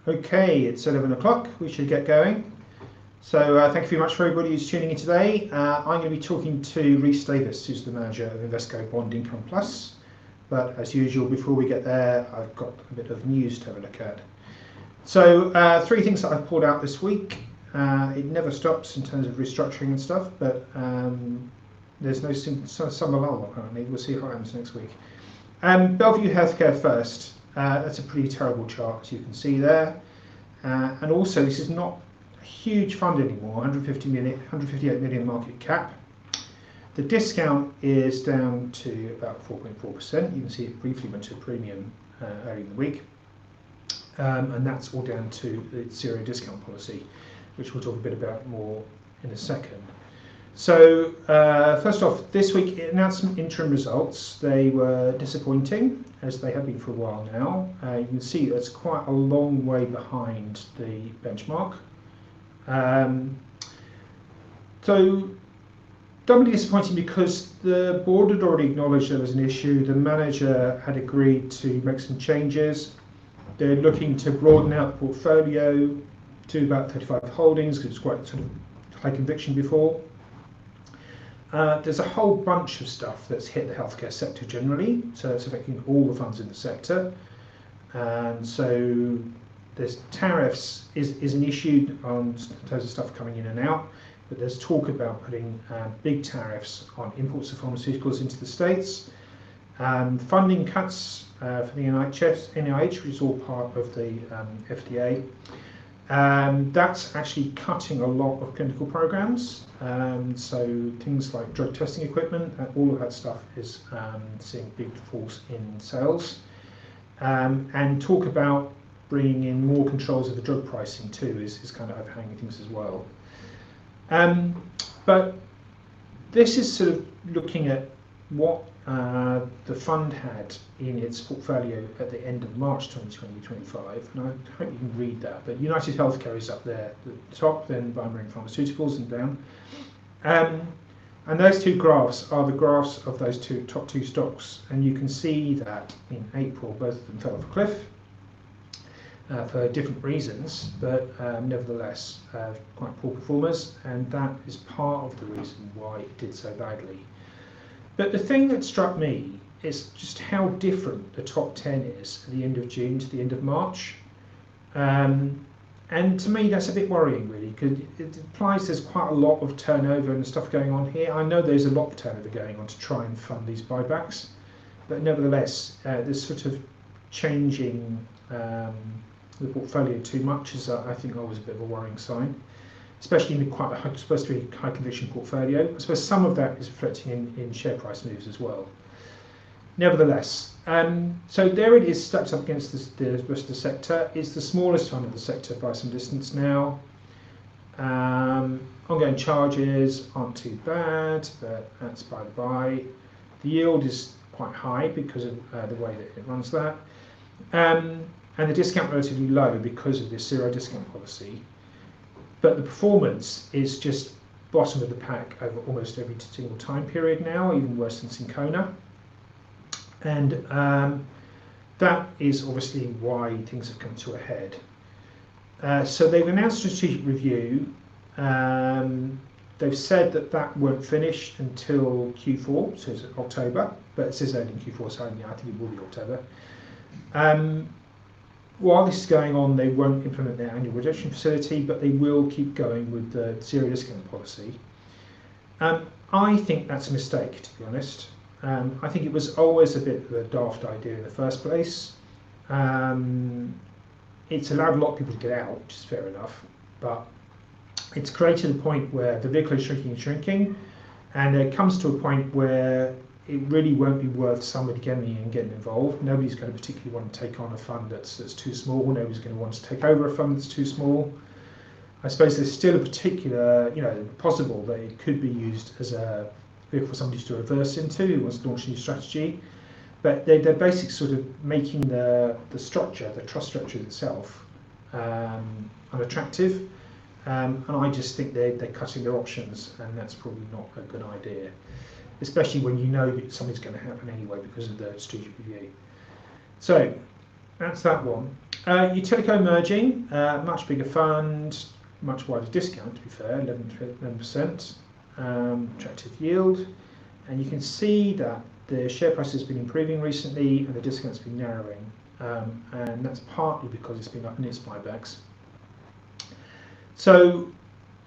Okay, it's 11 o'clock, we should get going. So thank you very much for everybody who's tuning in today. I'm going to be talking to Rhys, who's the manager of Invesco Bond Income Plus. But as usual, before we get there, I've got a bit of news to have a look at. So three things that I've pulled out this week. It never stops in terms of restructuring and stuff, but there's no summer lull apparently. We'll see what happens next week. Bellevue Healthcare first. That's a pretty terrible chart, as you can see there. And also, this is not a huge fund anymore, 158 million market cap. The discount is down to about 4.4%. You can see it briefly went to a premium early in the week. And that's all down to the zero discount policy, which we'll talk a bit about more in a second. So first off, this week it announced some interim results. They were disappointing, as they have been for a while now. You can see that's quite a long way behind the benchmark. So doubly disappointing because the board had already acknowledged there was an issue. The manager had agreed to make some changes. They're looking to broaden out the portfolio to about 35 holdings, because it's quite sort of high conviction before. There's a whole bunch of stuff that's hit the healthcare sector generally, so it's affecting all the funds in the sector. And so there's tariffs is an issue in terms of stuff coming in and out, but there's talk about putting big tariffs on imports of pharmaceuticals into the States. Funding cuts for the NIH, which is all part of the FDA. That's actually cutting a lot of clinical programs. So things like drug testing equipment, all of that stuff is seeing big falls in sales. And talk about bringing in more controls of the drug pricing too is kind of overhanging things as well. But this is sort of looking at what the fund had in its portfolio at the end of March 2025, and I hope you can read that. But United Healthcare is up there at the top, then BioMarin Pharmaceuticals and down. And those two graphs are the graphs of those top two stocks, and you can see that in April both of them fell off a cliff for different reasons, but nevertheless quite poor performers, and that is part of the reason why it did so badly. But the thing that struck me is just how different the top 10 is at the end of June to the end of March. And to me, that's a bit worrying, really, because it implies there's quite a lot of turnover and stuff going on here. I know there's a lot of turnover going on to try and fund these buybacks, but nevertheless, this sort of changing the portfolio too much is, I think, always a bit of a worrying sign, especially in quite a supposed to be high conviction portfolio. I suppose some of that is reflecting in share price moves as well. Nevertheless, so there it is, stacked up against the rest of the sector. It's the smallest fund of the sector by some distance now. Ongoing charges aren't too bad, but that's by the by. The yield is quite high because of the way that it runs that. And the discount relatively low because of this zero discount policy. But the performance is just bottom of the pack over almost every single time period now, even worse than Syncona. And that is obviously why things have come to a head. So they've announced a strategic review. They've said that won't finish until Q4, so it's October, but it says only in Q4, so I think it will be October. While this is going on, they won't implement their annual reduction facility, but they will keep going with the zero discount policy. I think that's a mistake, to be honest. I think it was always a bit of a daft idea in the first place. It's allowed a lot of people to get out, which is fair enough, but it's created a point where the vehicle is shrinking and shrinking, and it comes to a point where it really won't be worth somebody getting involved. Nobody's going to particularly want to take on a fund that's too small. Nobody's going to want to take over a fund that's too small. I suppose there's still a particular, possible that it could be used as a vehicle for somebody to reverse into who wants to launch a new strategy. But they're basically sort of making the structure, the trust structure itself, unattractive. And I just think they're cutting their options, and that's probably not a good idea, especially when you know that something's going to happen anyway because of the strategic review. So that's that one. Utilico merging, much bigger fund, much wider discount to be fair, 11%, attractive yield, and you can see that the share price has been improving recently and the discount's been narrowing, and that's partly because it's been up in its buybacks. So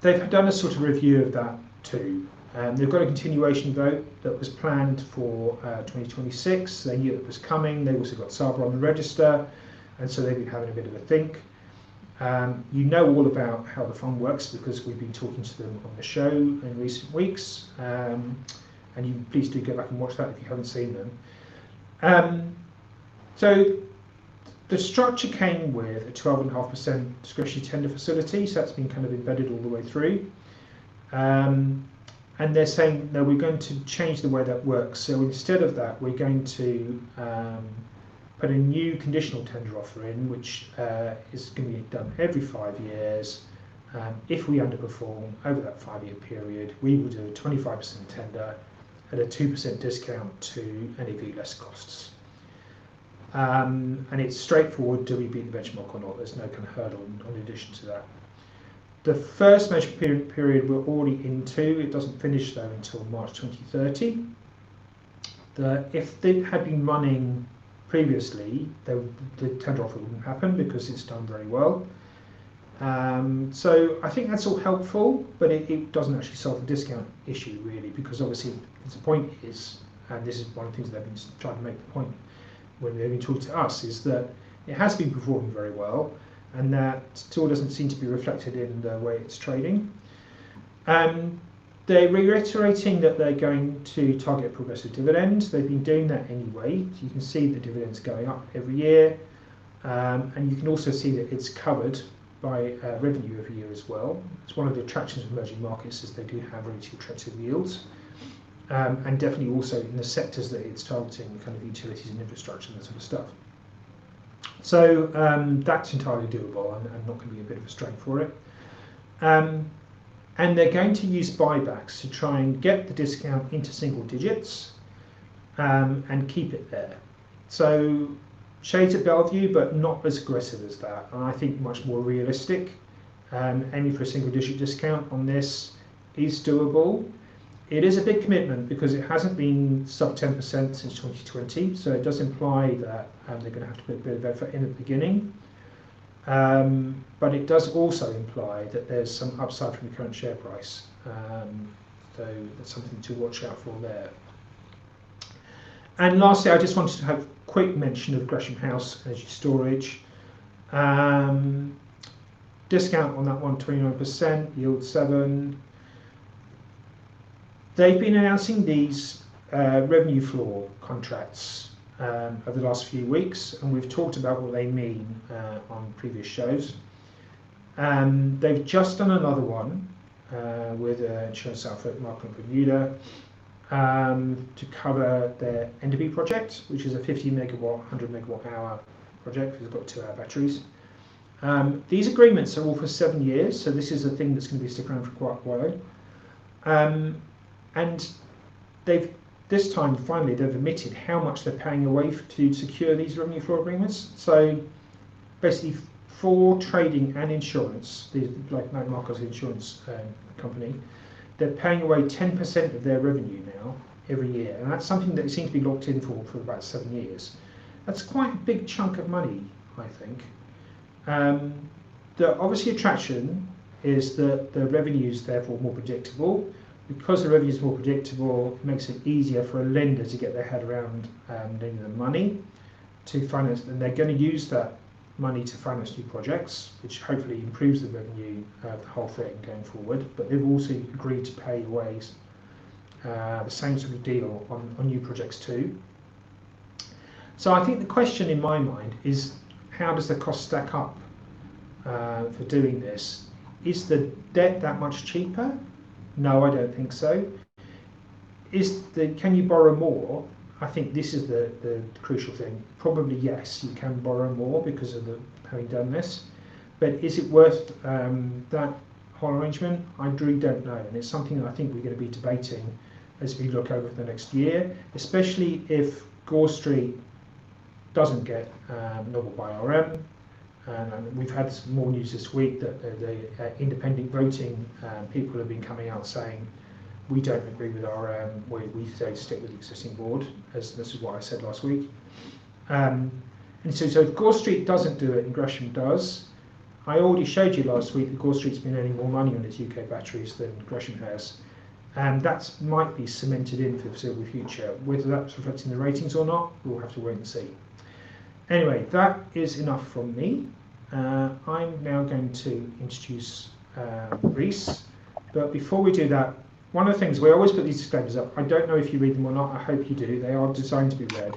they've done a sort of review of that too. They've got a continuation vote that was planned for 2026. They knew it was coming. They also got Saba on the register, and so they've been having a bit of a think. You know all about how the fund works because we've been talking to them on the show in recent weeks, and you please do go back and watch that if you haven't seen them. So the structure came with a 12.5% discretionary tender facility, so that's been kind of embedded all the way through. And they're saying, no, we're going to change the way that works. So instead of that, we're going to put a new conditional tender offer in, which is going to be done every 5 years. If we underperform over that 5-year period, we will do a 25% tender at a 2% discount to NAV less costs. And it's straightforward, do we beat the benchmark or not? There's no kind of hurdle in addition to that. The first measurement period we're already into. It doesn't finish though until March 2030. If it had been running previously, the tender offer wouldn't happen because it's done very well. So I think that's all helpful, but it doesn't actually solve the discount issue really, because obviously the point is, and this is one of the things they've been trying to make the point when they've been talking to us, is that it has been performing very well, and that still doesn't seem to be reflected in the way it's trading. They're reiterating that they're going to target progressive dividends. They've been doing that anyway. You can see the dividends going up every year, and you can also see that it's covered by revenue every year as well. It's one of the attractions of emerging markets is they do have really attractive yields, and definitely also in the sectors that it's targeting, kind of utilities and infrastructure and that sort of stuff. So that's entirely doable and not going to be a bit of a strain for it. And they're going to use buybacks to try and get the discount into single digits and keep it there. So shades at Bellevue, but not as aggressive as that, and I think much more realistic. Aiming for a single digit discount on this is doable. It is a big commitment because it hasn't been sub 10% since 2020, so it does imply that they're going to have to put a bit of effort in at the beginning. But it does also imply that there's some upside from the current share price, so that's something to watch out for there. And lastly, I just wanted to have a quick mention of Gresham House Energy Storage. Discount on that one, 29%, yield 7. They've been announcing these revenue floor contracts over the last few weeks, and we've talked about what they mean on previous shows. They've just done another one with insurance outfit Markham Bermuda to cover their Enderby project, which is a 50 megawatt, 100 megawatt hour project. It's got 2-hour batteries. These agreements are all for 7 years, so this is a thing that's going to be sticking around for quite a while. And this time, finally, they've admitted how much they're paying away to secure these revenue floor agreements. So basically, for trading and insurance, like Marco's insurance company, they're paying away 10% of their revenue now every year, and that's something that they seem to be locked in for about 7 years. That's quite a big chunk of money, I think. The obviously attraction is that the revenue is therefore more predictable. Because the revenue is more predictable, it makes it easier for a lender to get their head around lending them money to finance, and they're going to use that money to finance new projects, which hopefully improves the revenue of the whole thing going forward. But they've also agreed to pay away the same sort of deal on new projects too. So I think the question in my mind is, how does the cost stack up for doing this? Is the debt that much cheaper? No, I don't think so. Can you borrow more? I think this is the crucial thing. Probably yes, you can borrow more because of having done this. But is it worth that whole arrangement? I really don't know, and it's something that I think we're going to be debating as we look over the next year, especially if Gore Street doesn't get nobbled by RM, And we've had some more news this week that the independent voting people have been coming out saying we don't agree with our, we say stick with the existing board, as this is what I said last week. And so if Gore Street doesn't do it and Gresham does, I already showed you last week that Gore Street's been earning more money on its UK batteries than Gresham has. And that might be cemented in for the foreseeable future. Whether that's reflecting the ratings or not, we'll have to wait and see. Anyway, that is enough from me. I'm now going to introduce Rhys. But before we do that, one of the things, we always put these disclaimers up. I don't know if you read them or not. I hope you do. They are designed to be read.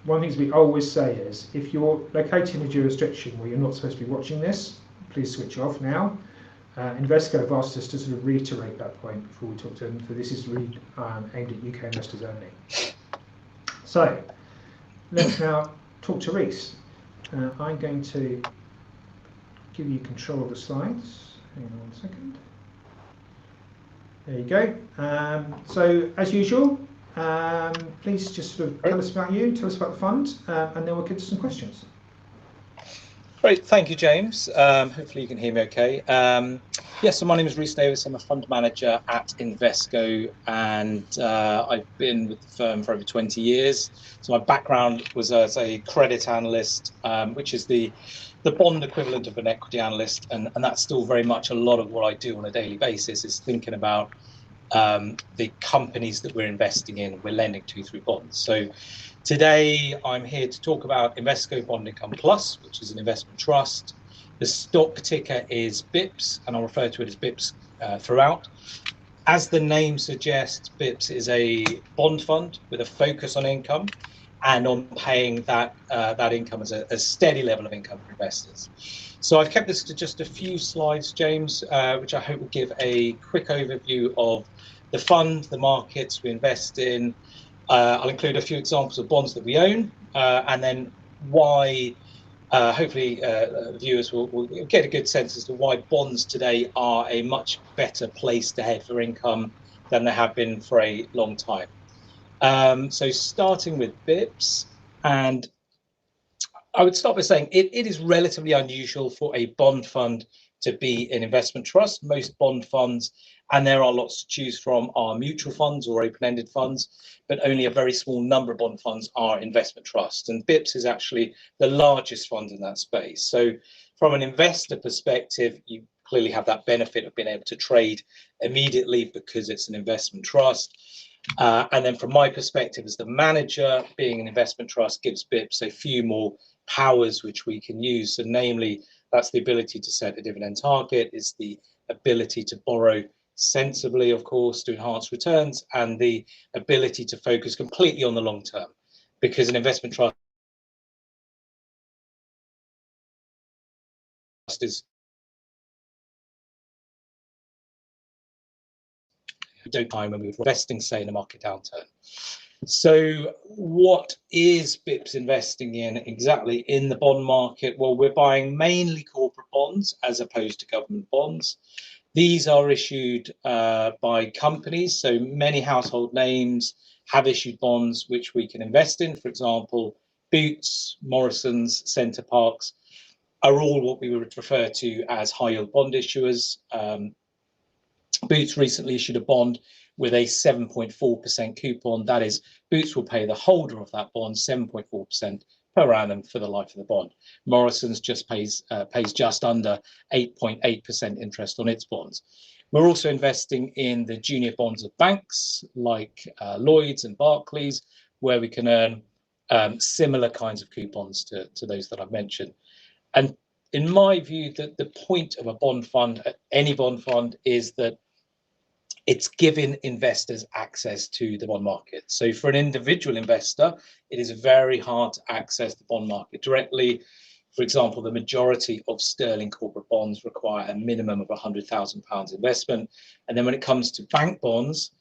One of the things we always say is, if you're located in a jurisdiction where you're not supposed to be watching this, please switch off now. Invesco have asked us to sort of reiterate that point before we talk to them, so this is really aimed at UK investors only. So, let's now talk to Rhys. I'm going to give you control of the slides. Hang on 1 second. There you go. So, as usual, please just sort of tell us about you, tell us about the fund, and then we'll get to some questions. Great, thank you, James. Hopefully you can hear me okay. Yes, so my name is Rhys Davies. I'm a fund manager at Invesco, and I've been with the firm for over 20 years. So my background was as a credit analyst, which is the bond equivalent of an equity analyst, and that's still very much a lot of what I do on a daily basis, is thinking about the companies that we're investing in, we're lending to through bonds. So today I'm here to talk about Invesco Bond Income Plus, which is an investment trust. The stock ticker is BIPS, and I'll refer to it as BIPS throughout. As the name suggests, BIPS is a bond fund with a focus on income and on paying that income as a steady level of income for investors. So I've kept this to just a few slides, James, which I hope will give a quick overview of the fund, the markets we invest in. I'll include a few examples of bonds that we own, and then why, hopefully viewers will get a good sense as to why bonds today are a much better place to head for income than they have been for a long time. So starting with BIPS, and I would start by saying it is relatively unusual for a bond fund to be an investment trust. Most bond funds, and there are lots to choose from, are mutual funds or open-ended funds, but only a very small number of bond funds are investment trusts. And BIPS is actually the largest fund in that space. So from an investor perspective, you clearly have that benefit of being able to trade immediately because it's an investment trust. And then from my perspective as the manager, being an investment trust gives BIPS a few more powers which we can use. So namely, that's the ability to set a dividend target, is the ability to borrow sensibly, of course, to enhance returns, and the ability to focus completely on the long term, because an investment trust is don't time when we're investing, say, in a market downturn. So what is BIPS investing in exactly in the bond market? Well, we're buying mainly corporate bonds as opposed to government bonds. These are issued by companies, so many household names have issued bonds which we can invest in. For example, Boots, Morrisons, Center Parcs are all what we would refer to as high-yield bond issuers. Boots recently issued a bond with a 7.4% coupon. That is, Boots will pay the holder of that bond 7.4% per annum for the life of the bond. Morrisons just pays just under 8.8% interest on its bonds. We're also investing in the junior bonds of banks like Lloyds and Barclays, where we can earn similar kinds of coupons to those that I've mentioned. And in my view, the point of a bond fund, any bond fund, is that it's giving investors access to the bond market. So for an individual investor, it is very hard to access the bond market directly. For example, the majority of sterling corporate bonds require a minimum of £100,000 investment. And then when it comes to bank bonds,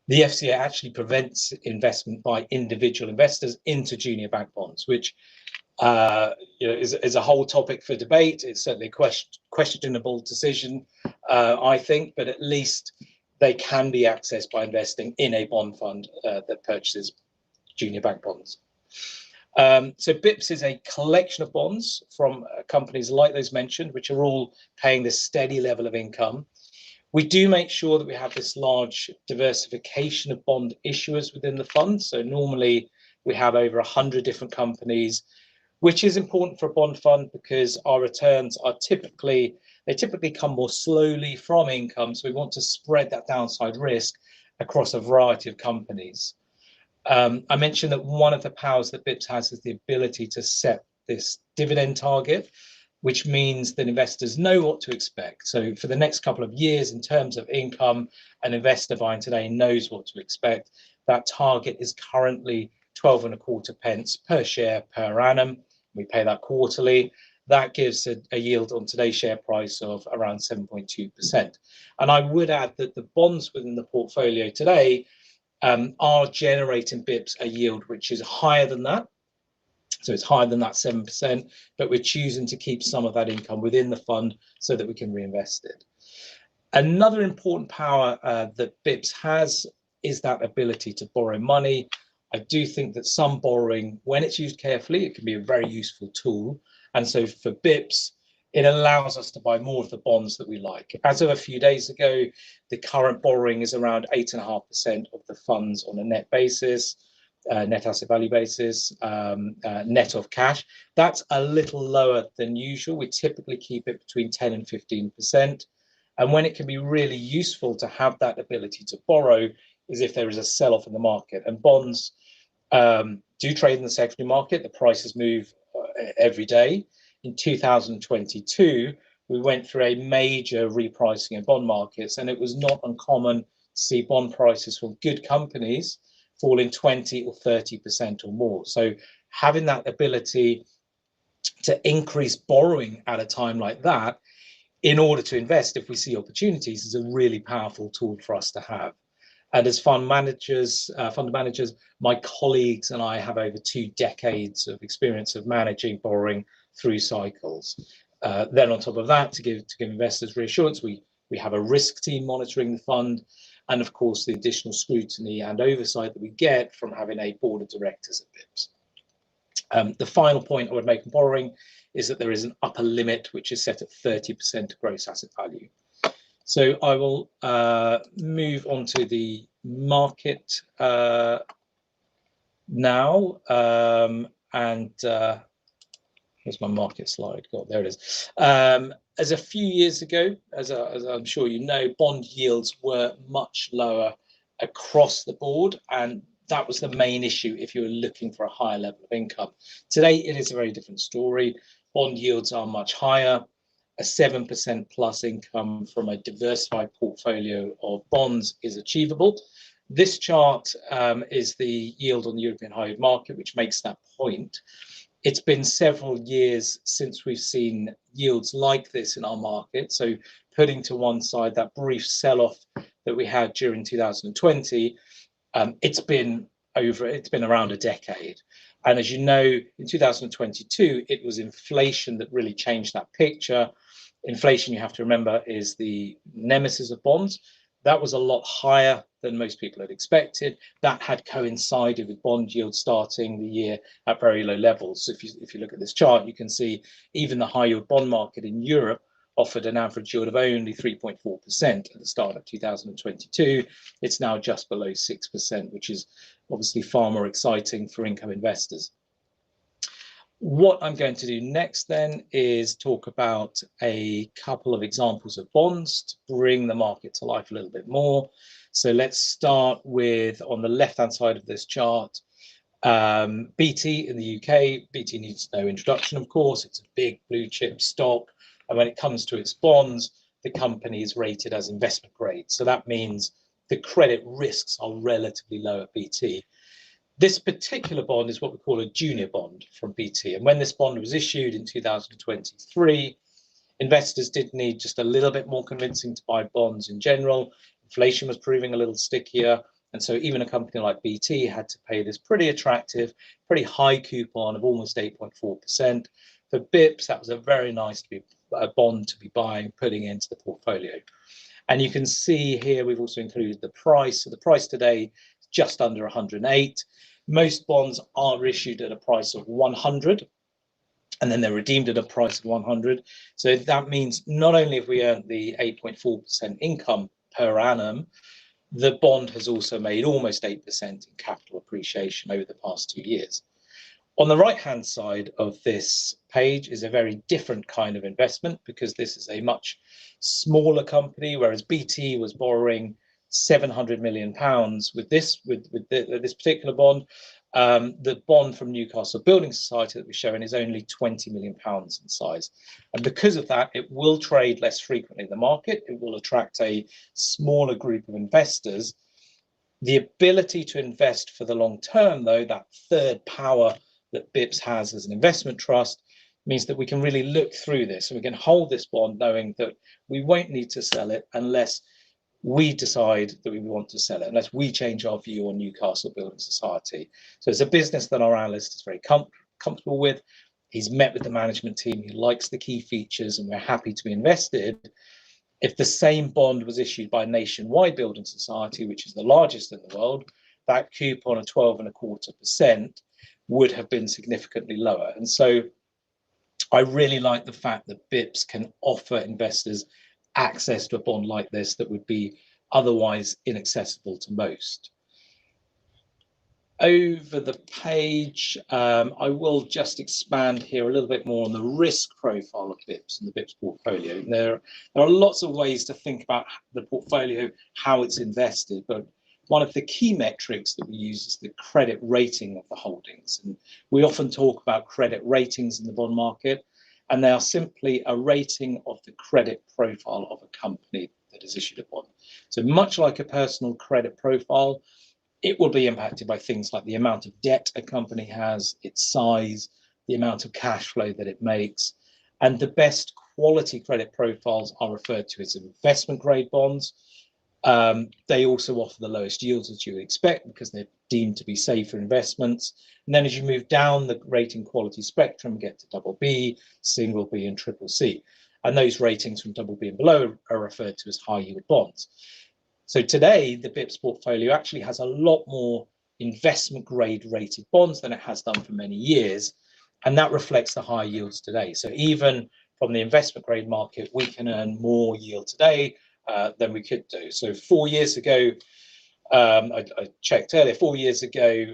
the FCA actually prevents investment by individual investors into junior bank bonds, which is a whole topic for debate. It's certainly a questionable decision, I think, but at least they can be accessed by investing in a bond fund that purchases junior bank bonds. So BIPS is a collection of bonds from companies like those mentioned, which are all paying this steady level of income. We do make sure that we have this large diversification of bond issuers within the fund. So normally we have over 100 different companies, which is important for a bond fund because our returns are typically come more slowly from income. So we want to spread that downside risk across a variety of companies. I mentioned that one of the powers that BIPS has is the ability to set this dividend target, which means that investors know what to expect. So for the next couple of years, in terms of income, an investor buying today knows what to expect. That target is currently 12.25 pence per share per annum. We pay that quarterly. That gives a yield on today's share price of around 7.2%. And I would add that the bonds within the portfolio today are generating BIPS a yield which is higher than that. So it's higher than that 7%, but we're choosing to keep some of that income within the fund so that we can reinvest it. Another important power that BIPS has is that ability to borrow money. I do think that some borrowing, when it's used carefully, it can be a very useful tool. And so for BIPS, it allows us to buy more of the bonds that we like. As of a few days ago, the current borrowing is around 8.5% of the funds on a net basis. Net asset value basis, net of cash. That's a little lower than usual. We typically keep it between 10 and 15%. And when it can be really useful to have that ability to borrow is if there is a sell-off in the market. And bonds do trade in the secondary market. The prices move every day. In 2022, we went through a major repricing in bond markets, and it was not uncommon to see bond prices from good companies falling 20 or 30% or more. So having that ability to increase borrowing at a time like that in order to invest if we see opportunities is a really powerful tool for us to have. And as fund managers, my colleagues and I have over 2 decades of experience of managing borrowing through cycles. Then on top of that, to give investors reassurance, we have a risk team monitoring the fund, and of course the additional scrutiny and oversight that we get from having a board of directors at BIPS. The final point I would make on borrowing is that there is an upper limit which is set at 30% gross asset value. So I will move on to the market now, and here's my market slide. God, there it is. As a few years ago, as I'm sure you know, bond yields were much lower across the board, and that was the main issue if you were looking for a higher level of income. Today, it is a very different story. Bond yields are much higher. A 7% plus income from a diversified portfolio of bonds is achievable. This chart is the yield on the European high yield market, which makes that point. It's been several years since we've seen yields like this in our market. So putting to one side that brief sell-off that we had during 2020, it's been around a decade. And as you know, in 2022, it was inflation that really changed that picture. Inflation, you have to remember, is the nemesis of bonds. That was a lot higher than most people had expected. That had coincided with bond yields starting the year at very low levels. So if you look at this chart, you can see even the high yield bond market in Europe offered an average yield of only 3.4% at the start of 2022. It's now just below 6%, which is obviously far more exciting for income investors. What I'm going to do next then is talk about a couple of examples of bonds to bring the market to life a little bit more. So let's start with, on the left-hand side of this chart, BT in the UK. BT needs no introduction, of course. It's a big blue chip stock. And when it comes to its bonds, the company is rated as investment grade. So that means the credit risks are relatively low at BT. This particular bond is what we call a junior bond from BT. And when this bond was issued in 2023, investors did need just a little bit more convincing to buy bonds in general. Inflation was proving a little stickier. And so even a company like BT had to pay this pretty attractive, pretty high coupon of almost 8.4%. For BIPS, that was a very nice bond to be buying, putting into the portfolio. And you can see here, we've also included the price. So the price today is just under 108. Most bonds are issued at a price of 100, and then they're redeemed at a price of 100. So that means not only have we earned the 8.4% income per annum, the bond has also made almost 8% in capital appreciation over the past 2 years. On the right-hand side of this page is a very different kind of investment, because this is a much smaller company, whereas BT was borrowing £700 million with this particular bond. The bond from Newcastle Building Society that we're showing is only £20 million in size. And because of that, it will trade less frequently in the market. It will attract a smaller group of investors. The ability to invest for the long term, though, that third power that BIPS has as an investment trust, means that we can really look through this, and we can hold this bond knowing that we won't need to sell it unless we decide that we want to sell it, unless we change our view on Newcastle Building Society. So it's a business that our analyst is very comfortable with. He's met with the management team, he likes the key features, and we're happy to be invested. If the same bond was issued by Nationwide Building Society, which is the largest in the world, that coupon of 12.25% would have been significantly lower. And so I really like the fact that BIPS can offer investors access to a bond like this that would be otherwise inaccessible to most. Over the page, I will just expand here a little bit more on the risk profile of BIPS and the BIPS portfolio. There are lots of ways to think about the portfolio, how it's invested, but one of the key metrics that we use is the credit rating of the holdings. And we often talk about credit ratings in the bond market, and they are simply a rating of the credit profile of a company that is issued a bond. So much like a personal credit profile, it will be impacted by things like the amount of debt a company has, its size, the amount of cash flow that it makes. And the best quality credit profiles are referred to as investment grade bonds. They also offer the lowest yields, as you would expect, because they're deemed to be safer investments. And then as you move down the rating quality spectrum, get to double B, single B, and triple C. And those ratings from double B and below are referred to as high yield bonds. So today, the BIPS portfolio actually has a lot more investment grade rated bonds than it has done for many years. And that reflects the high yields today. So even from the investment grade market, we can earn more yield today than we could do. So 4 years ago, I checked earlier, 4 years ago,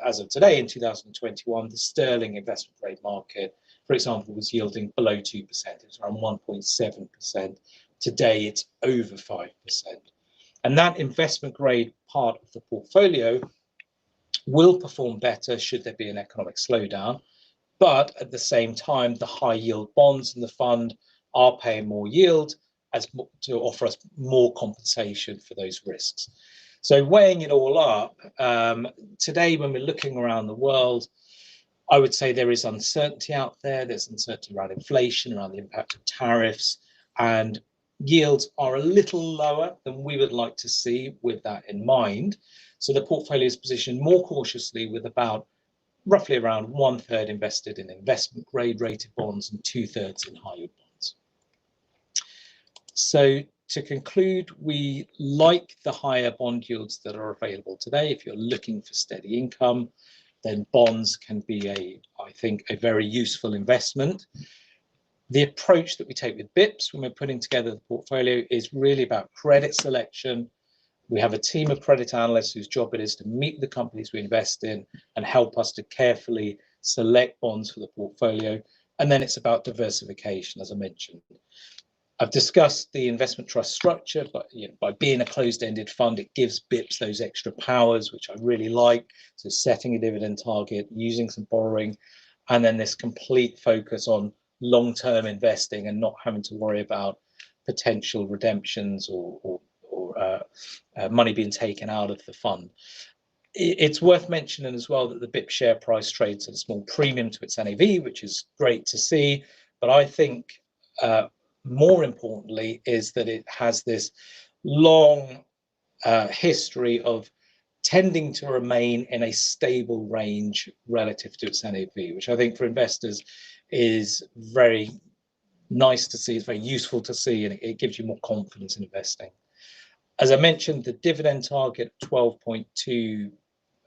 as of today in 2021, the sterling investment grade market, for example, was yielding below 2%. It was around 1.7%. Today, it's over 5%. And that investment grade part of the portfolio will perform better should there be an economic slowdown. But at the same time, the high yield bonds in the fund are paying more yield to offer us more compensation for those risks. So weighing it all up, today when we're looking around the world, I would say there is uncertainty out there. There's uncertainty around inflation, around the impact of tariffs, and yields are a little lower than we would like to see with that in mind. So the portfolio is positioned more cautiously, with roughly around 1/3 invested in investment grade rated bonds and 2/3 in high yield bonds. So to conclude, we like the higher bond yields that are available today. If you're looking for steady income, then bonds can be I think, a very useful investment. The approach that we take with BIPS when we're putting together the portfolio is really about credit selection. We have a team of credit analysts whose job it is to meet the companies we invest in and help us to carefully select bonds for the portfolio. And then it's about diversification, as I mentioned. I've discussed the investment trust structure, but by being a closed-ended fund, it gives BIPS those extra powers, which I really like. So setting a dividend target, using some borrowing, and then this complete focus on long-term investing and not having to worry about potential redemptions or money being taken out of the fund. It's worth mentioning as well that the BIPS share price trades at a small premium to its NAV, which is great to see. But I think more importantly is that it has this long history of tending to remain in a stable range relative to its NAV, which I think for investors is very nice to see. It's very useful to see, and it gives you more confidence in investing. As I mentioned, the dividend target 12.2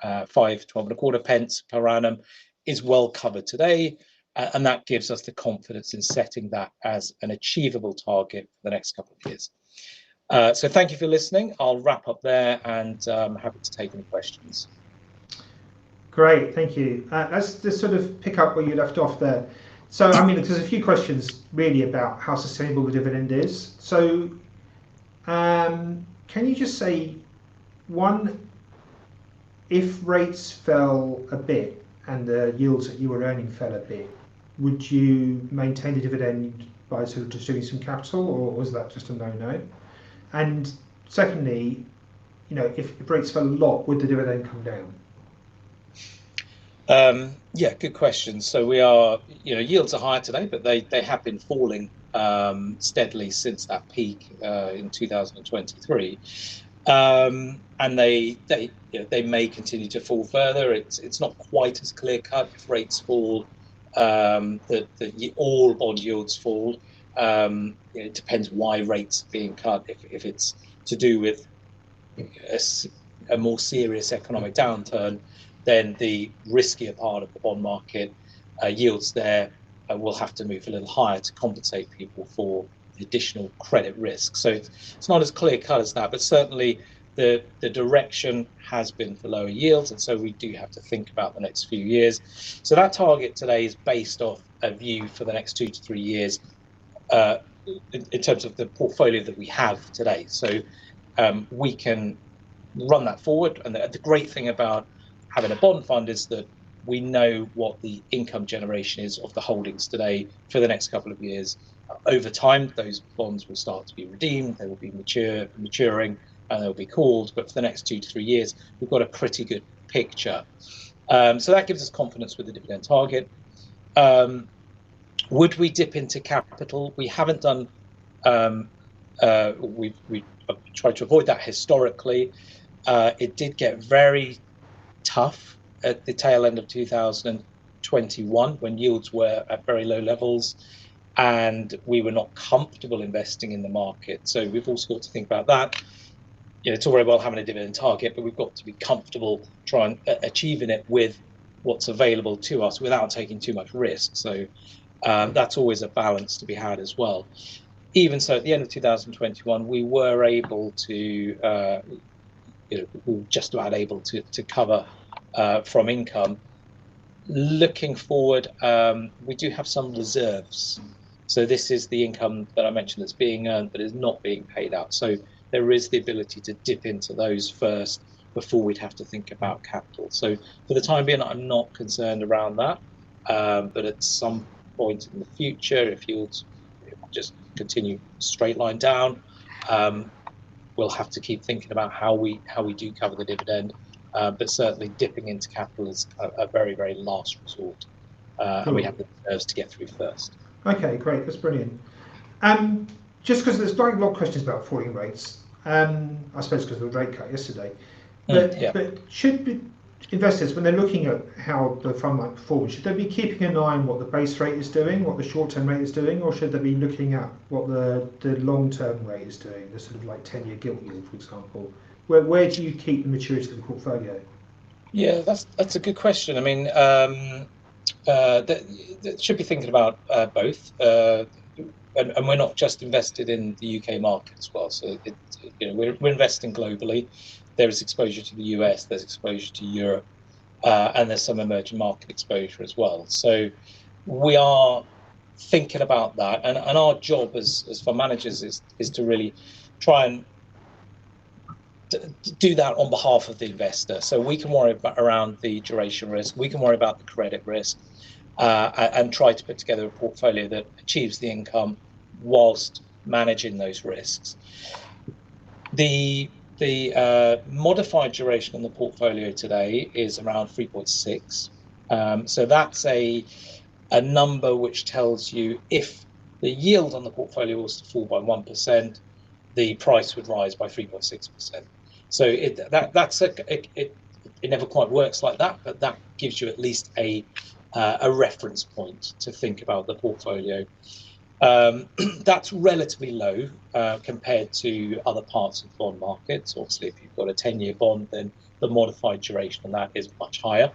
5.12 pence per annum is well covered today, and that gives us the confidence in setting that as an achievable target for the next couple of years. So thank you for listening. I'll wrap up there, and I'm happy to take any questions. Great, thank you. Let's just sort of pick up where you left off there. So, I mean, there's a few questions really about how sustainable the dividend is. So, can you just say, one, if rates fell a bit and the yields that you were earning fell a bit, would you maintain the dividend by sort of distributing some capital, or was that just a no-no? And secondly, you know, if rates fell a lot, would the dividend come down? Yeah, good question. So we are, you know, yields are higher today, but they have been falling steadily since that peak in 2023, and they may continue to fall further. It's not quite as clear cut if rates fall, that all bond yields fall. It depends why rates are being cut. If it's to do with a more serious economic downturn, then the riskier part of the bond market yields there will have to move a little higher to compensate people for the additional credit risk. So it's not as clear cut as that, but certainly the direction has been for lower yields, and so we do have to think about the next few years. So that target today is based off a view for the next 2 to 3 years in terms of the portfolio that we have today. So we can run that forward, and the great thing about having a bond fund is that we know what the income generation is of the holdings today for the next couple of years. Over time, those bonds will start to be redeemed, they will be maturing, and they'll be called. But for the next 2 to 3 years, we've got a pretty good picture. So that gives us confidence with the dividend target. Would we dip into capital? We haven't done. We've tried to avoid that historically. It did get very tough at the tail end of 2021 when yields were at very low levels and we were not comfortable investing in the market. So we've also got to think about that. You know, it's all very well having a dividend target, but we've got to be comfortable trying achieving it with what's available to us without taking too much risk. So that's always a balance to be had as well. Even so, at the end of 2021, we were able to we were just about able to cover from income. Looking forward, we do have some reserves. So this is the income that I mentioned that's being earned but is not being paid out. So there is the ability to dip into those first before we'd have to think about capital. So for the time being, I'm not concerned around that. But at some point in the future, if yields just continue straight line down, we'll have to keep thinking about how we do cover the dividend, but certainly dipping into capital is a very, very last resort, and we have the reserves to get through first. Okay, great, that's brilliant. Just because there's like a lot of questions about falling rates, I suppose because of the rate cut yesterday, but should investors, when they're looking at how the fund might perform, should they be keeping an eye on what the base rate is doing, what the short-term rate is doing, or should they be looking at what the long-term rate is doing, the sort of like 10-year gilt yield, for example? Where do you keep the maturity of the portfolio? Yeah, that's a good question. I mean, that should be thinking about both, and we're not just invested in the UK market as well. So we're investing globally. There is exposure to the US, there's exposure to Europe, and there's some emerging market exposure as well. So we are thinking about that, and our job as fund managers is to really try and do that on behalf of the investor. So we can worry around the duration risk, we can worry about the credit risk, and try to put together a portfolio that achieves the income whilst managing those risks. The modified duration on the portfolio today is around 3.6. So that's a number which tells you if the yield on the portfolio was to fall by 1%, the price would rise by 3.6%. So it never quite works like that, but that gives you at least a reference point to think about the portfolio. That's relatively low compared to other parts of bond markets. Obviously, if you've got a 10-year bond, then the modified duration on that is much higher.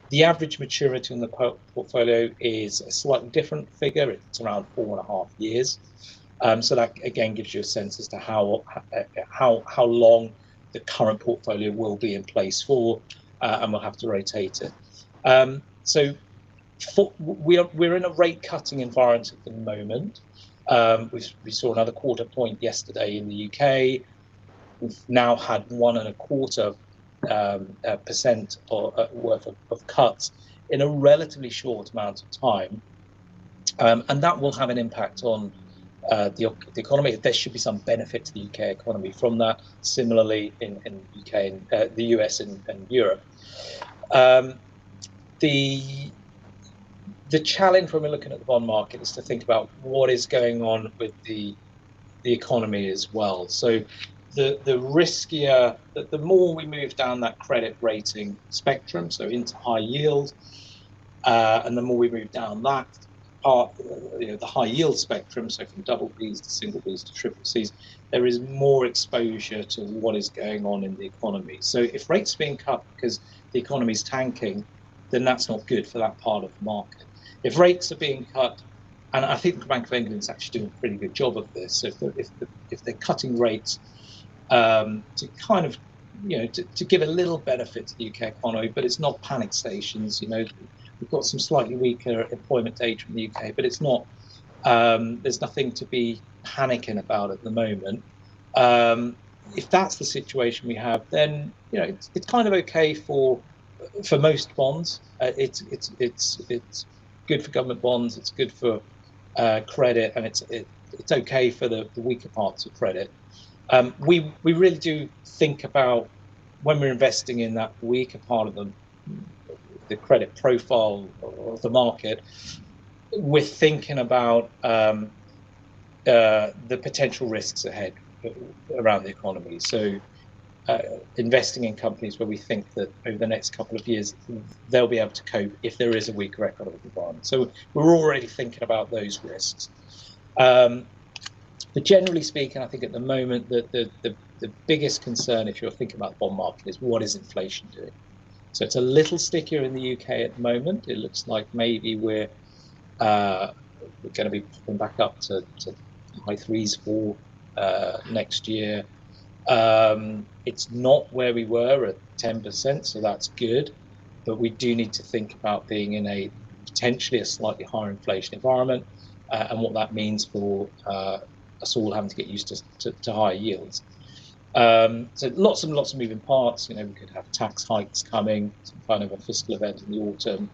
The average maturity on the portfolio is a slightly different figure. It's around 4.5 years. So that again gives you a sense as to how long the current portfolio will be in place for, and we'll have to rotate it. So we're in a rate cutting environment at the moment. We saw another quarter point yesterday in the UK. We've now had 1.25% worth of cuts in a relatively short amount of time, and that will have an impact on the economy. There should be some benefit to the UK economy from that. Similarly, in UK and the US and Europe. The challenge when we're looking at the bond market is to think about what is going on with the economy as well. So the riskier, the more we move down that credit rating spectrum, so into high yield, and the more we move down that part, the high yield spectrum, so from double Bs to single Bs to triple Cs, there is more exposure to what is going on in the economy. So if rates are being cut because the economy is tanking, then that's not good for that part of the market. If rates are being cut, and I think the Bank of England is actually doing a pretty good job of this, so if they're cutting rates to kind of, to give a little benefit to the UK economy, but it's not panic stations. We've got some slightly weaker employment data in the UK, but it's not. There's nothing to be panicking about at the moment. If that's the situation we have, then it's kind of okay for most bonds. It's good for government bonds. It's good for credit, and it's okay for the weaker parts of credit. We really do think about, when we're investing in that weaker part of the credit profile of the market, we're thinking about the potential risks ahead around the economy. So investing in companies where we think that over the next couple of years they'll be able to cope if there is a weaker economic environment. So we're already thinking about those risks. But generally speaking, I think at the moment the biggest concern, if you're thinking about the bond market, is what is inflation doing. So it's a little stickier in the UK at the moment. It looks like maybe we're going to be popping back up to high threes for next year. It's not where we were at 10%, so that's good. But we do need to think about being in a potentially a slightly higher inflation environment, and what that means for us all having to get used to higher yields. So lots and lots of moving parts. We could have tax hikes coming, some kind of a fiscal event in the autumn.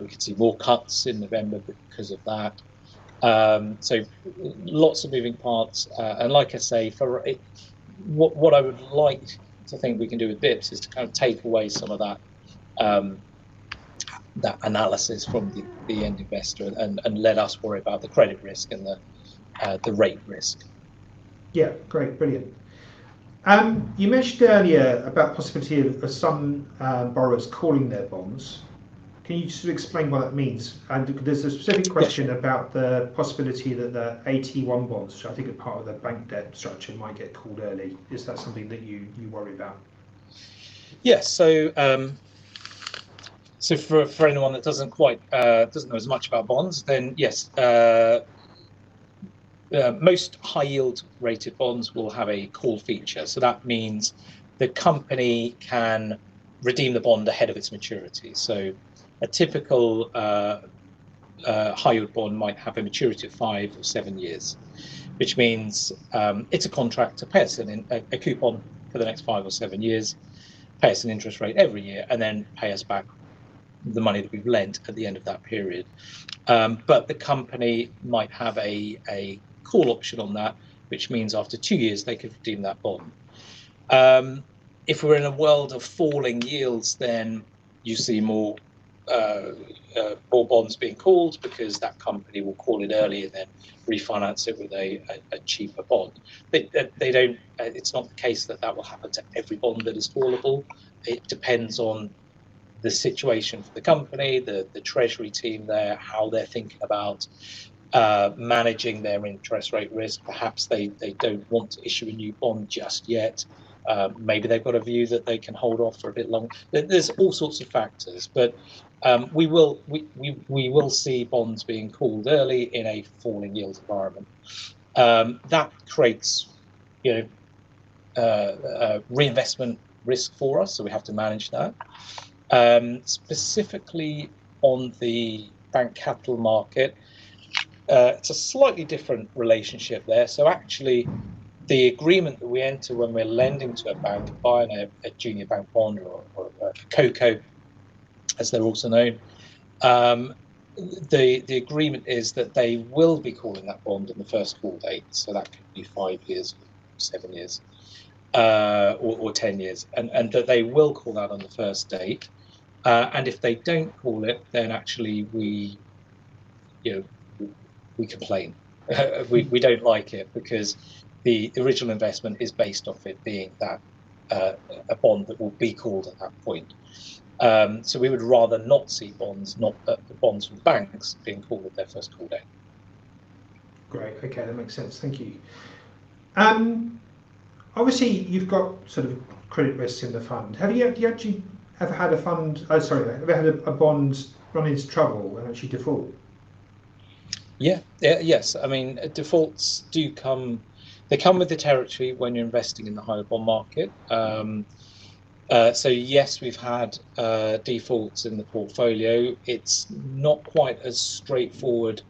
We could see more cuts in November because of that. So lots of moving parts. And like I say, what I would like to think we can do with BIPS is to kind of take away some of that that analysis from the end investor, and let us worry about the credit risk and the rate risk. Yeah, great, brilliant. You mentioned earlier about possibility of some borrowers calling their bonds. Can you just explain what that means? And there's a specific question about the possibility that the AT1 bonds, which I think are part of the bank debt structure, might get called early. Is that something that you worry about? Yes. So for anyone that doesn't know as much about bonds, then yes, most high yield rated bonds will have a call feature. So that means the company can redeem the bond ahead of its maturity. So a typical high yield bond might have a maturity of 5 or 7 years, which means it's a contract to pay us a coupon for the next 5 or 7 years, pay us an interest rate every year, and then pay us back the money that we've lent at the end of that period. But the company might have a call option on that, which means after 2 years they could redeem that bond. If we're in a world of falling yields, then you see more bonds being called, because that company will call it early and then refinance it with a cheaper bond. They don't. It's not the case that will happen to every bond that is callable. It depends on the situation for the company, the treasury team there, how they're thinking about managing their interest rate risk. Perhaps they don't want to issue a new bond just yet, Maybe they've got a view that they can hold off for a bit longer. There's all sorts of factors, but we will see bonds being called early in a falling yield environment. That creates, reinvestment risk for us, so we have to manage that. Specifically on the bank capital market, it's a slightly different relationship there. So actually, the agreement that we enter when we're lending to a bank, buying a junior bank bond or a CoCo, as they're also known, the agreement is that they will be calling that bond on the first call date. So that could be 5 years, 7 years, or 10 years, and that they will call that on the first date. And if they don't call it, then actually we complain. We don't like it because the original investment is based off it being that a bond that will be called at that point. So we would rather not see bonds from the banks being called at their first call date. Great. Okay, that makes sense. Thank you. Obviously, you've got sort of credit risks in the fund. Have you actually ever had a fund? Oh, sorry, ever had a bond run into trouble and actually default? Yes. I mean, defaults do come. They come with the territory when you're investing in the higher bond market. So yes, we've had defaults in the portfolio. It's not quite as straightforward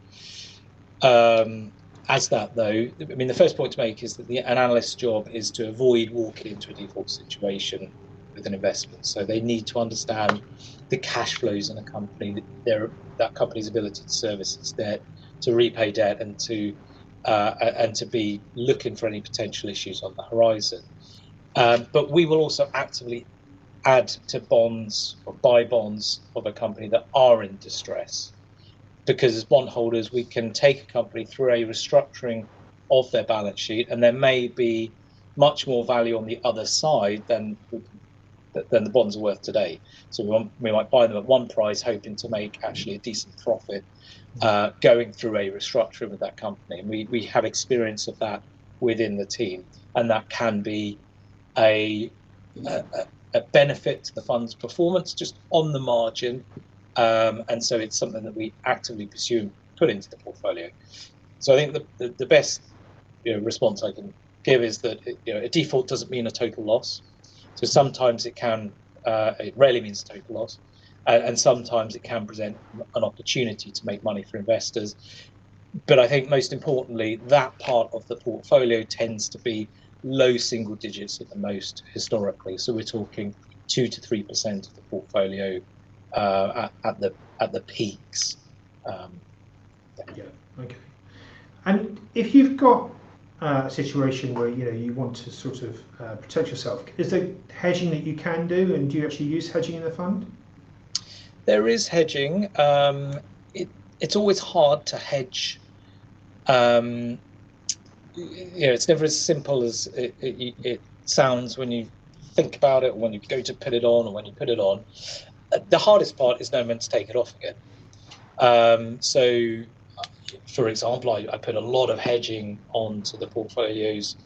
as that, though. I mean, the first point to make is that an analyst's job is to avoid walking into a default situation with an investment. So they need to understand the cash flows in a company, that company's ability to service its debt, to repay debt, and to be looking for any potential issues on the horizon. But we will also actively add to bonds or buy bonds of a company that are in distress, because as bondholders we can take a company through a restructuring of their balance sheet, and there may be much more value on the other side than the bonds are worth today. So we might buy them at one price, hoping to make actually a decent profit going through a restructuring with that company. And we have experience of that within the team, and that can be a benefit to the fund's performance just on the margin. And so it's something that we actively pursue and put into the portfolio. So I think the best response I can give is that a default doesn't mean a total loss. So sometimes it rarely means a total loss, and sometimes it can present an opportunity to make money for investors. But I think most importantly, that part of the portfolio tends to be low single digits at the most historically. So we're talking 2 to 3% of the portfolio at the peaks. Yeah. Okay. And if you've got a situation where you want to sort of protect yourself, is there hedging that you can do, and do you actually use hedging in the fund? There is hedging. It's always hard to hedge. It's never as simple as it sounds when you think about it, or when you go to put it on, or when you put it on. The hardest part is knowing when to take it off again. So, for example, I put a lot of hedging onto the portfolios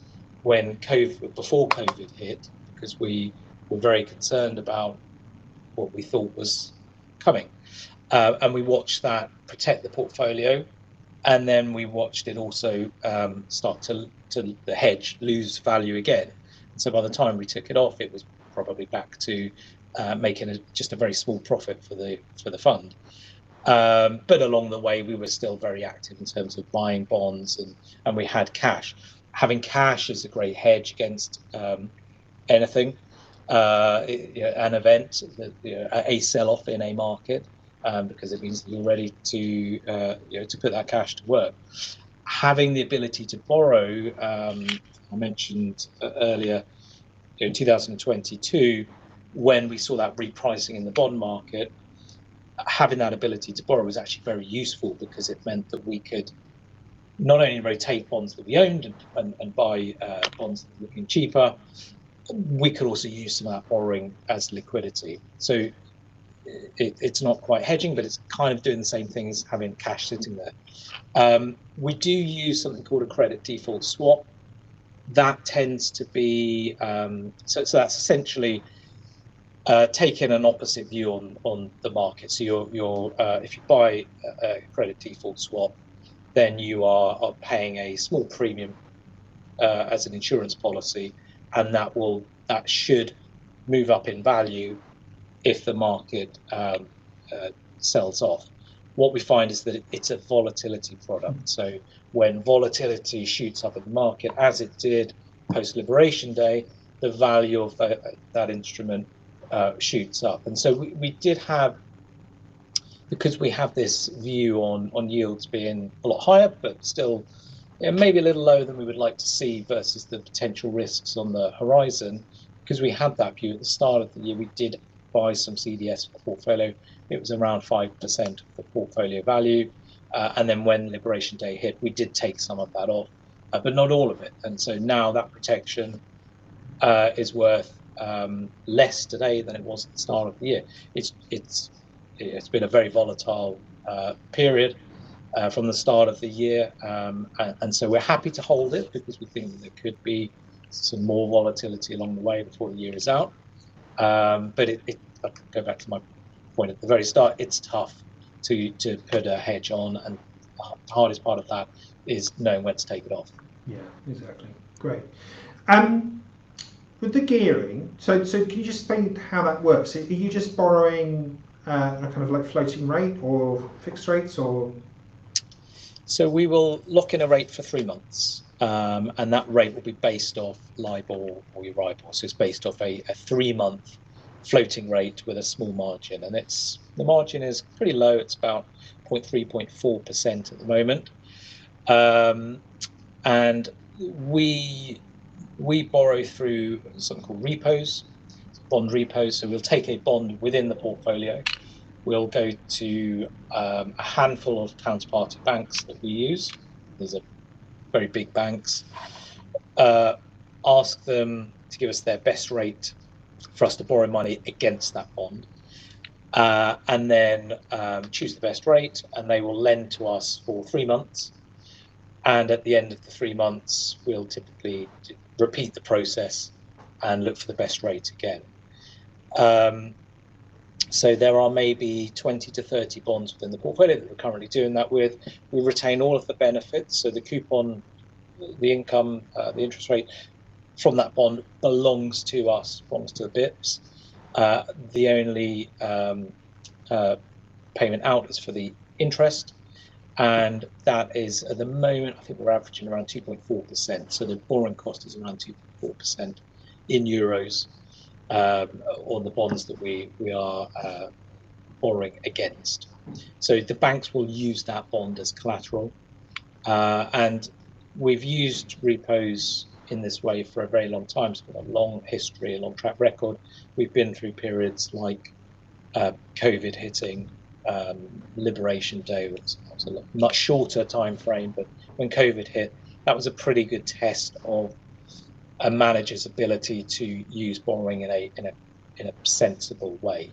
before COVID hit, because we were very concerned about what we thought was coming, and we watched that protect the portfolio. And then we watched it also start to the hedge lose value again. And so by the time we took it off, it was probably back to making just a very small profit for the fund. But along the way, we were still very active in terms of buying bonds, and we had cash. Having cash is a great hedge against anything, an event, a sell-off in a market. Because it means that you're ready to put that cash to work. Having the ability to borrow, I mentioned earlier, in 2022, when we saw that repricing in the bond market, having that ability to borrow was actually very useful, because it meant that we could not only rotate bonds that we owned and buy bonds that were looking cheaper, we could also use some of that borrowing as liquidity. So it's not quite hedging, but it's kind of doing the same thing as having cash sitting there. We do use something called a credit default swap, that tends to be so that's essentially taking an opposite view on the market. So you're if you buy a credit default swap, then you are paying a small premium as an insurance policy, and that should move up in value if the market sells off. What we find is that it's a volatility product. So when volatility shoots up in the market, as it did post Liberation Day, the value of that instrument shoots up. And so we did have, because we have this view on yields being a lot higher, but still maybe a little lower than we would like to see versus the potential risks on the horizon. Because we had that view at the start of the year, we did buy some CDS for the portfolio. It was around 5% of the portfolio value. And then when Liberation Day hit, we did take some of that off, but not all of it. And so now that protection is worth less today than it was at the start of the year. It's been a very volatile period from the start of the year. And so we're happy to hold it because we think that there could be some more volatility along the way before the year is out. But I'll go back to my point at the very start. It's tough to put a hedge on, and the hardest part of that is knowing when to take it off. Yeah, exactly. Great. With the gearing, so can you just explain how that works? Are you just borrowing a kind of like floating rate or fixed rates, or? So we will lock in a rate for 3 months, and that rate will be based off LIBOR or Euribor. So it's based off a 3-month floating rate with a small margin, and the margin is pretty low. It's about 0.3, 0.4% at the moment, and we borrow through something called repos, bond repos. So we'll take a bond within the portfolio. We'll go to a handful of counterparty banks that we use. These are very big banks. Ask them to give us their best rate for us to borrow money against that bond, and then choose the best rate, and they will lend to us for 3 months. And at the end of the 3 months, we'll typically repeat the process and look for the best rate again. So there are maybe 20 to 30 bonds within the portfolio that we're currently doing that with. We retain all of the benefits. So the coupon, the income, the interest rate from that bond belongs to us, belongs to the BIPS. The only payment out is for the interest. And that is, at the moment, I think we're averaging around 2.4%. So the borrowing cost is around 2.4% in euros on the bonds that we are borrowing against. So the banks will use that bond as collateral. And we've used repos in this way for a very long time. So we've got a long history, a long track record. We've been through periods like COVID hitting, Liberation Day was a much shorter time frame, but when COVID hit, that was a pretty good test of a manager's ability to use borrowing in a sensible way,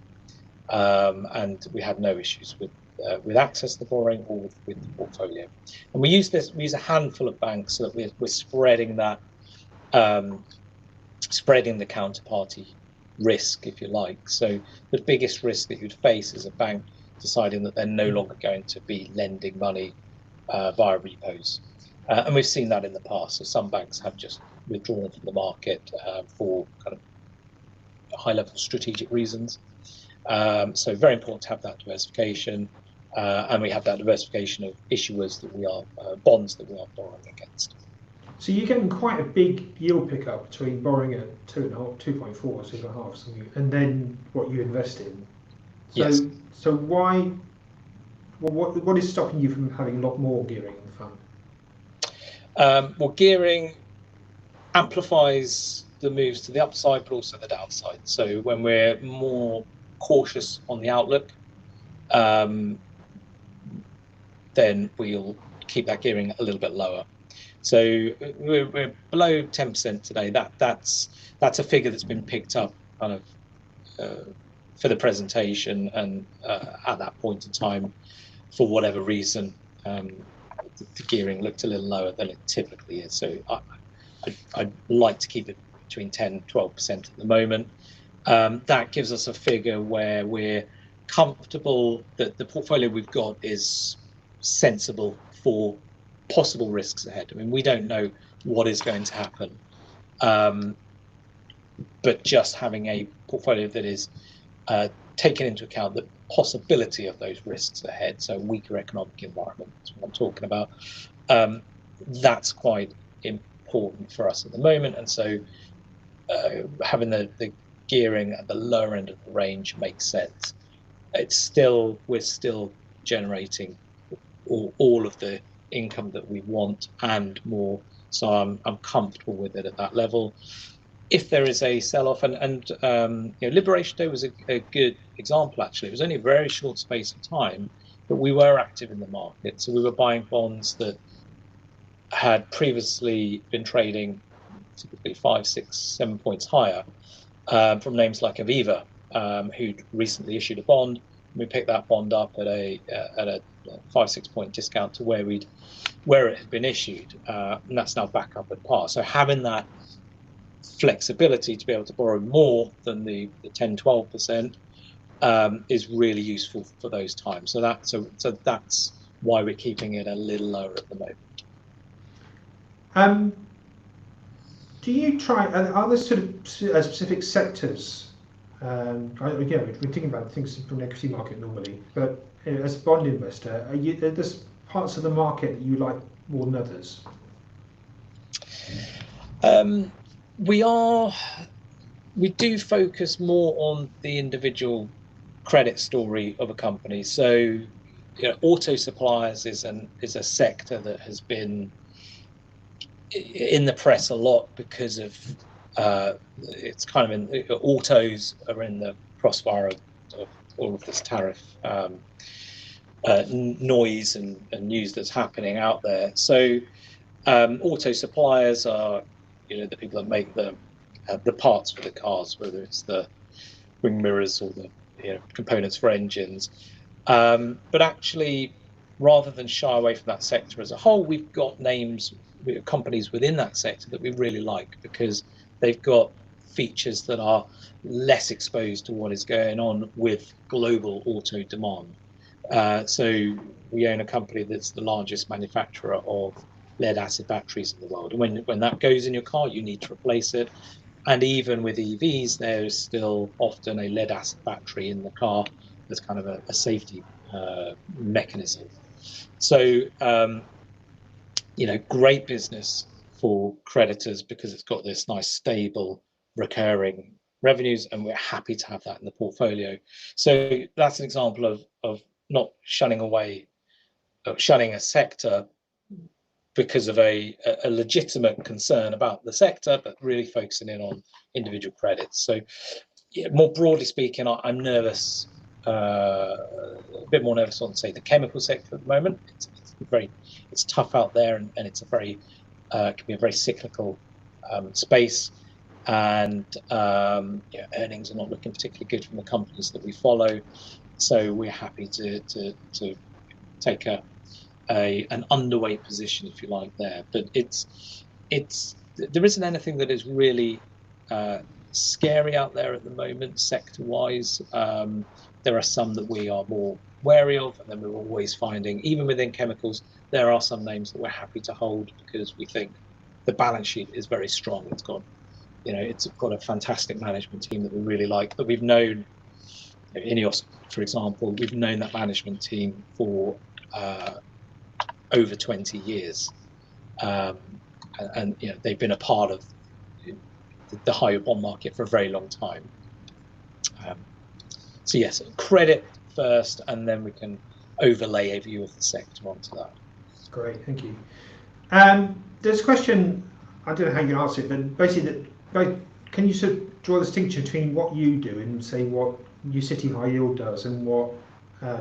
and we had no issues with access to borrowing or with the portfolio. And we use a handful of banks so that we're spreading that, spreading the counterparty risk, if you like. So the biggest risk that you'd face is a bank deciding that they're no longer going to be lending money via repos. And we've seen that in the past. So some banks have just withdrawn from the market for kind of high-level strategic reasons. So very important to have that diversification. And we have that diversification of issuers that we are, bonds that we are borrowing against. So you're getting quite a big yield pickup between borrowing at 2.5, 2.4, 2.5, something, and then what you invest in. So, yes. So why? Well, what is stopping you from having a lot more gearing in the fund? Well, gearing amplifies the moves to the upside, but also the downside. So when we're more cautious on the outlook, then we'll keep that gearing a little bit lower. So we're below 10% today. That's a figure that's been picked up kind of for the presentation, and at that point in time, for whatever reason, the gearing looked a little lower than it typically is. So I'd like to keep it between 10-12% at the moment. That gives us a figure where we're comfortable that the portfolio we've got is sensible for possible risks ahead. I mean, we don't know what is going to happen, but just having a portfolio that is taking into account the possibility of those risks ahead, so weaker economic environment, that's what I'm talking about, that's quite important for us at the moment. And so having the gearing at the lower end of the range makes sense. We're still generating all of the income that we want and more, so I'm comfortable with it at that level. If there is a sell-off, and Liberation Day was a good example, actually. It was only a very short space of time, but we were active in the market. So we were buying bonds that had previously been trading typically 5, 6, 7 points higher, from names like Aviva, who'd recently issued a bond. We picked that bond up at a 5-6 point discount to where it had been issued, and that's now back up at par. So having that flexibility to be able to borrow more than the 10-12% is really useful for those times. So that's why we're keeping it a little lower at the moment. Do you try? Are there sort of specific sectors? Again, we're thinking about things from the equity market normally, but as a bond investor, are there parts of the market that you like more than others? We do focus more on the individual credit story of a company. So, auto suppliers is a sector that has been in the press a lot because of it's kind of autos are in the crossfire of all of this tariff noise and news that's happening out there. So auto suppliers are the people that make the parts for the cars, whether it's the wing mirrors or the components for engines. But actually, rather than shy away from that sector as a whole, we've got companies within that sector that we really like because they've got features that are less exposed to what is going on with global auto demand. So we own a company that's the largest manufacturer of lead acid batteries in the world. And when that goes in your car, you need to replace it. And even with EVs, there's still often a lead acid battery in the car as kind of a safety mechanism. So, great business for creditors because it's got this nice, stable, recurring revenues, and we're happy to have that in the portfolio. So that's an example of not shunning a sector because of a legitimate concern about the sector, but really focusing in on individual credits. So more broadly speaking, I'm nervous, a bit more nervous on, say, the chemical sector at the moment. It's tough out there, and it's can be a very cyclical space, and earnings are not looking particularly good from the companies that we follow. So we're happy to take an underweight position, if you like, there. But there isn't anything that is really scary out there at the moment, sector-wise. There are some that we are more wary of, and then we're always finding, even within chemicals, there are some names that we're happy to hold because we think the balance sheet is very strong. It's got a fantastic management team that we really like, that we've known. Ineos, for example, we've known that management team for over 20 years, and they've been a part of the higher bond market for a very long time. So yes, credit first, and then we can overlay a view of the sector onto that. Great, thank you. There's a question, I don't know how you can answer it, but basically, can you sort of draw the distinction between what you do and say what New City High Yield does and what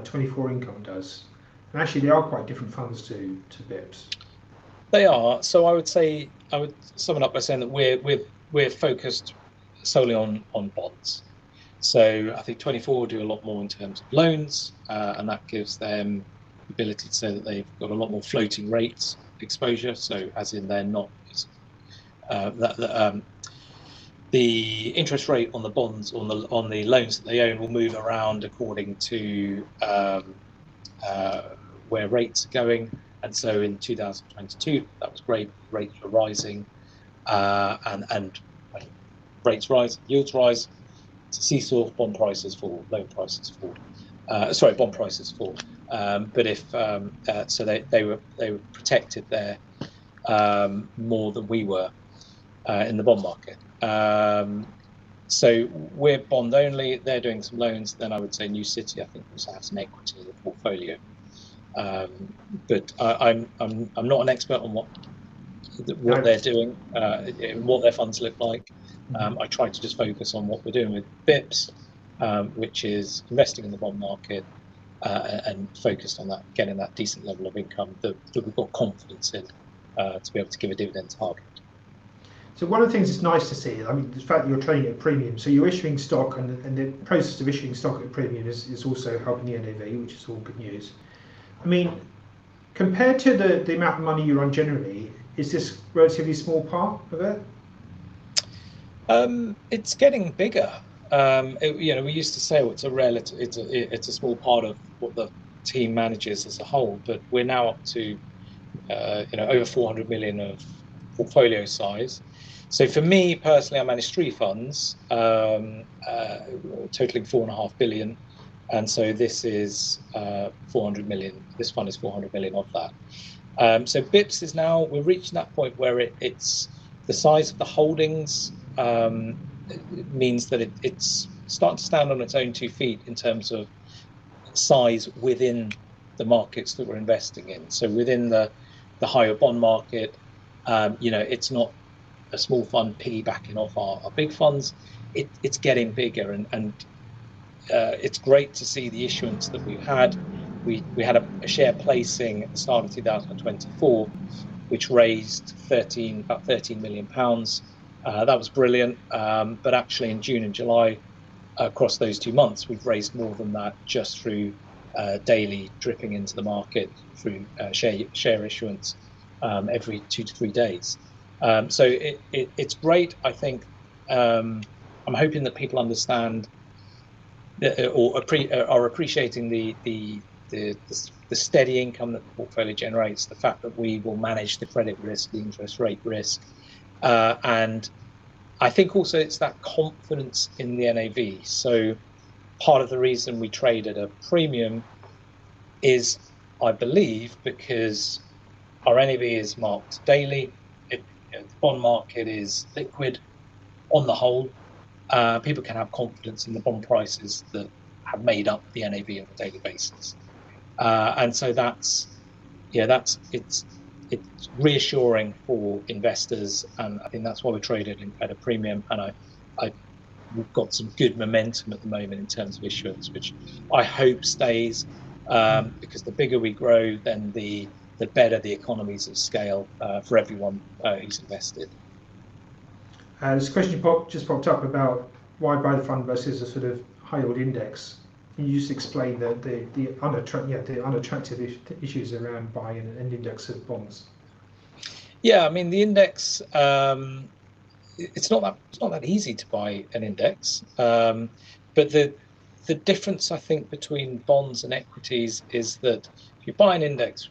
24 Income does? And actually, they are quite different funds to BIPS. They are. So I would sum it up by saying that we're focused solely on bonds. So I think 24 do a lot more in terms of loans, and that gives them the ability to say that they've got a lot more floating rates exposure. So as in they're not the interest rate on the bonds, on the loans that they own, will move around according to where rates are going. And so in 2022, that was great. Rates were rising, and when rates rise, yields rise. It's a seesaw. Bond prices fall, loan prices fall. Sorry, bond prices fall. But if so, they were protected there more than we were in the bond market. So we're bond only. They're doing some loans. Then I would say New City, I think, also has some equity in the portfolio. But I'm not an expert on what they're doing, what their funds look like. I try to just focus on what we're doing with BIPS, which is investing in the bond market and focused on that, getting that decent level of income that we've got confidence in to be able to give a dividend target. So one of the things that's nice to see, I mean, the fact that you're trading at a premium, so you're issuing stock, and the process of issuing stock at a premium is also helping the NAV, which is all good news. I mean, compared to the amount of money you run generally, is this a relatively small part of it? It's getting bigger. We used to say, well, it's a small part of what the team manages as a whole, but we're now up to over 400 million of portfolio size. So for me personally, I manage 3 funds, totaling 4.5 billion, and so this is 400 million. This fund is 400 million of that. So BIPS is now, we're reaching that point where it's the size of the holdings means that it's starting to stand on its own 2 feet in terms of size within the markets that we're investing in. So within the higher bond market, it's not a small fund piggybacking off our big funds. It's getting bigger, and it's great to see the issuance that we've had. We had a share placing at the start of 2024, which raised about 13 million pounds. That was brilliant. But actually in June and July, across those 2 months, we've raised more than that just through daily dripping into the market through share issuance every 2 to 3 days. So it's great. I think I'm hoping that people understand or are appreciating the steady income that the portfolio generates, the fact that we will manage the credit risk, the interest rate risk, and I think also it's that confidence in the NAV. So part of the reason we trade at a premium is, I believe, because our NAV is marked daily. The bond market is liquid on the whole. People can have confidence in the bond prices that have made up the NAV on a daily basis, and so it's reassuring for investors, and I think that's why we traded at a premium. And we've got some good momentum at the moment in terms of issuance, which I hope stays, because the bigger we grow, then the better the economies of scale for everyone who's invested. This question just popped up about why buy the fund versus a sort of high yield index. Can you just explain the unattractive issues around buying an index of bonds? Yeah, I mean the index. It's not that easy to buy an index, but the difference I think between bonds and equities is that if you buy an index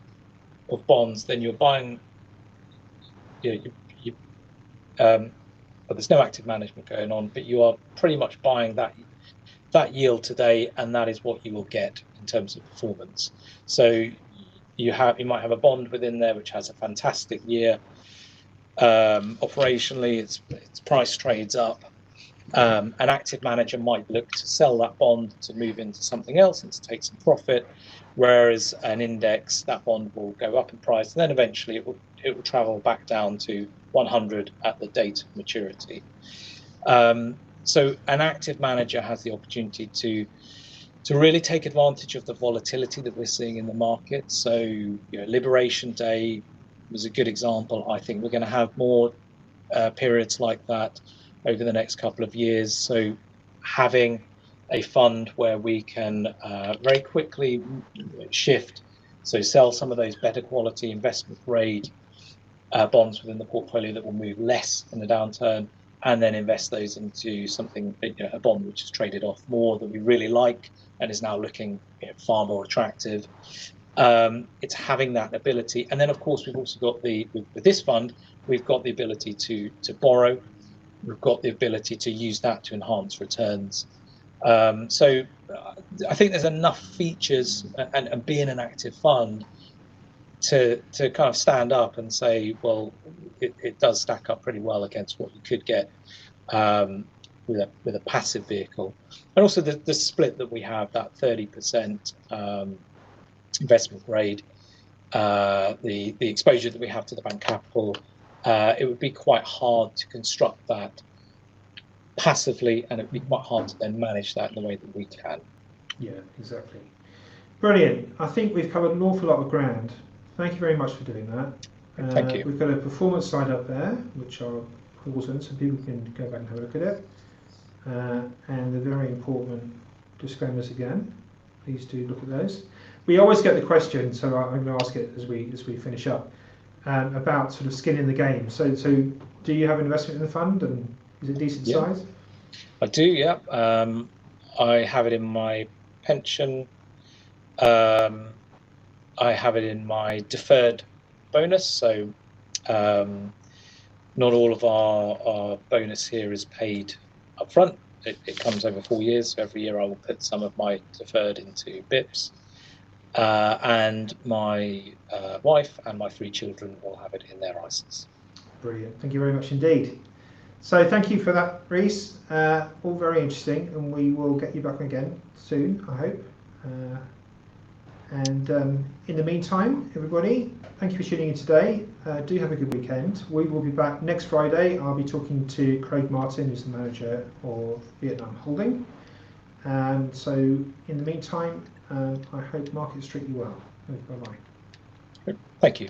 of bonds, then you're buying. But there's no active management going on, but you are pretty much buying that yield today, and that is what you will get in terms of performance. So you might have a bond within there which has a fantastic year. Operationally, its price trades up. An active manager might look to sell that bond to move into something else and to take some profit, whereas an index, that bond will go up in price, and then eventually it will travel back down to 100 at the date of maturity. So an active manager has the opportunity to really take advantage of the volatility that we're seeing in the market. So Liberation Day was a good example. I think we're going to have more periods like that over the next couple of years. So having a fund where we can very quickly shift, so sell some of those better quality investment grade bonds within the portfolio that will move less in the downturn, and then invest those into something, a bond which is traded off more that we really like and is now looking far more attractive. It's having that ability, and then of course we've also got with this fund, we've got the ability to borrow. We've got the ability to use that to enhance returns. So I think there's enough features and being an active fund to kind of stand up and say, well, it does stack up pretty well against what you could get with a passive vehicle. And also the split that we have, that 30% investment grade, the exposure that we have to the bank capital, it would be quite hard to construct that passively, and it'd be quite hard to then manage that in the way that we can. Yeah, exactly. Brilliant. I think we've covered an awful lot of ground. Thank you very much for doing that. Thank you. We've got a performance slide up there, which I'll pause in so people can go back and have a look at it. And the very important disclaimers again. Please do look at those. We always get the question, so I'm going to ask it as we finish up, about sort of skin in the game. So do you have investment in the fund, and is it decent size? I do, yeah. I have it in my pension. I have it in my deferred bonus. So not all of our bonus here is paid up front. It comes over 4 years. So every year I will put some of my deferred into BIPS. And my wife and my 3 children will have it in their ISAs. Brilliant. Thank you very much indeed. So thank you for that, Rhys. All very interesting, and we will get you back again soon, I hope. And in the meantime, everybody, thank you for tuning in today. Do have a good weekend. We will be back next Friday. I'll be talking to Craig Martin, who's the manager of Vietnam Holding. And so in the meantime, I hope markets treat you well. Bye-bye. Thank you.